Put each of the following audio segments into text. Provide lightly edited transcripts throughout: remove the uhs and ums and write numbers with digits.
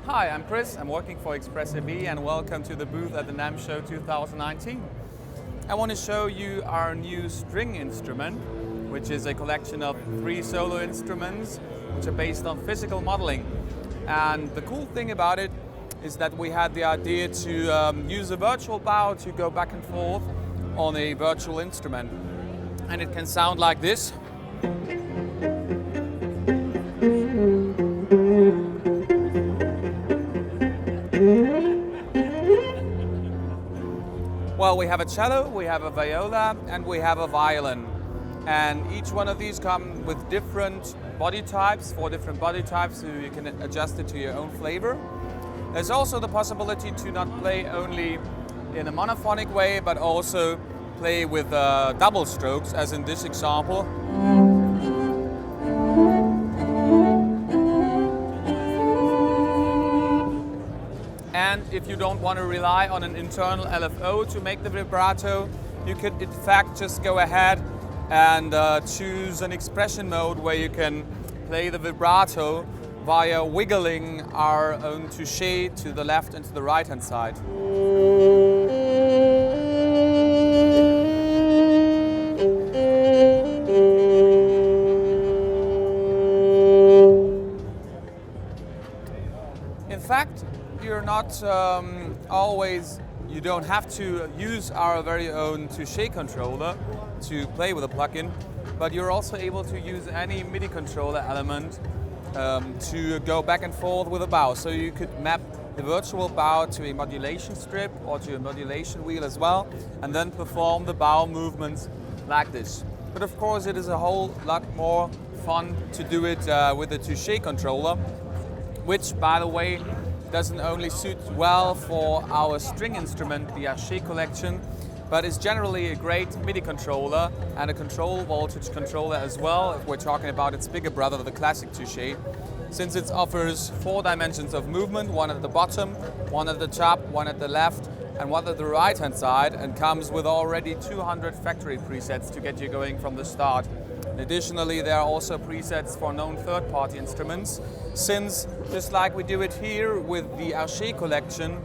Hi, I'm Chris. I'm working for Expressive and welcome to the booth at the NAMM Show 2019. I want to show you our new string instrument, which is a collection of 3 solo instruments which are based on physical modeling. And the cool thing about it is that we had the idea to use a virtual bow to go back and forth on a virtual instrument. And it can sound like this. Well, we have a cello, we have a viola, and we have a violin. And each one of these come with different body types, 4 different body types, so you can adjust it to your own flavor. There's also the possibility to not play only in a monophonic way, but also play with double strokes, as in this example. And if you don't want to rely on an internal LFO to make the vibrato, you could in fact just go ahead and choose an expression mode where you can play the vibrato via wiggling our own touché to the left and to the right hand side. In fact, you're not you don't have to use our very own Touché controller to play with a plugin, but you're also able to use any MIDI controller element to go back and forth with a bow. So you could map the virtual bow to a modulation strip or to a modulation wheel as well, and then perform the bow movements like this. But of course it is a whole lot more fun to do it with the Touché controller, which, by the way, doesn't only suit well for our string instrument, the Arché collection, but is generally a great MIDI controller and a control voltage controller as well, if we're talking about its bigger brother, the classic Touché, since it offers 4 dimensions of movement, 1 at the bottom, 1 at the top, 1 at the left, and 1 at the right hand side, and comes with already 200 factory presets to get you going from the start. Additionally, there are also presets for known third-party instruments, since, just like we do it here with the Arché collection,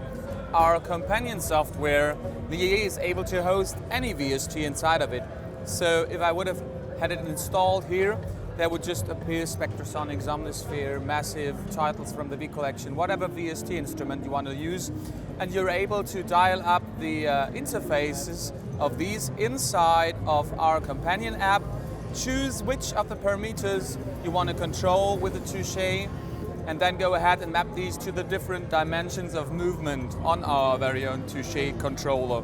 our companion software, the EA, is able to host any VST inside of it. So if I would have had it installed here, there would just appear Spectrasonic, Somnisphere, Massive, titles from the V collection, whatever VST instrument you want to use, and you're able to dial up the interfaces of these inside of our companion app. Choose which of the parameters you want to control with the Touché, and then go ahead and map these to the different dimensions of movement on our very own Touché controller.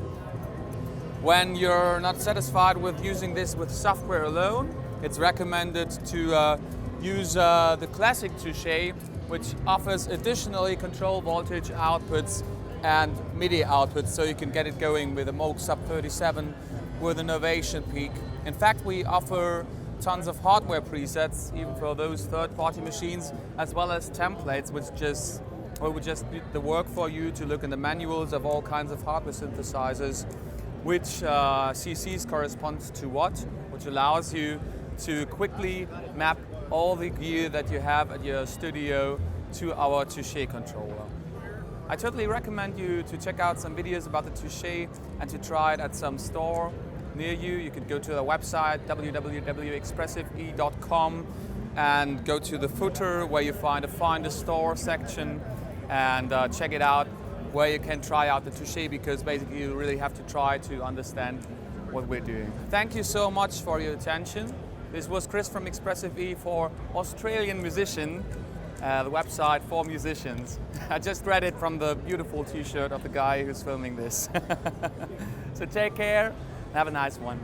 When you're not satisfied with using this with software alone, it's recommended to use the classic Touché, which offers additionally control voltage outputs and MIDI outputs, so you can get it going with a Moog Sub 37 with an Ovation peak. In fact, we offer tons of hardware presets, even for those third-party machines, as well as templates, which would just do the work for you to look in the manuals of all kinds of hardware synthesizers, which CCs corresponds to what, which allows you to quickly map all the gear that you have at your studio to our Touché controller. I totally recommend you to check out some videos about the Touché and to try it at some store near you. You can go to the website www.expressive.com and go to the footer where you find a Find a Store section and check it out, where you can try out the Touché, because basically you really have to try to understand what we're doing. Thank you so much for your attention. This was Chris from Expressive for Australian Musician, the website for musicians. I just read it from the beautiful t-shirt of the guy who's filming this. So take care. Have a nice one.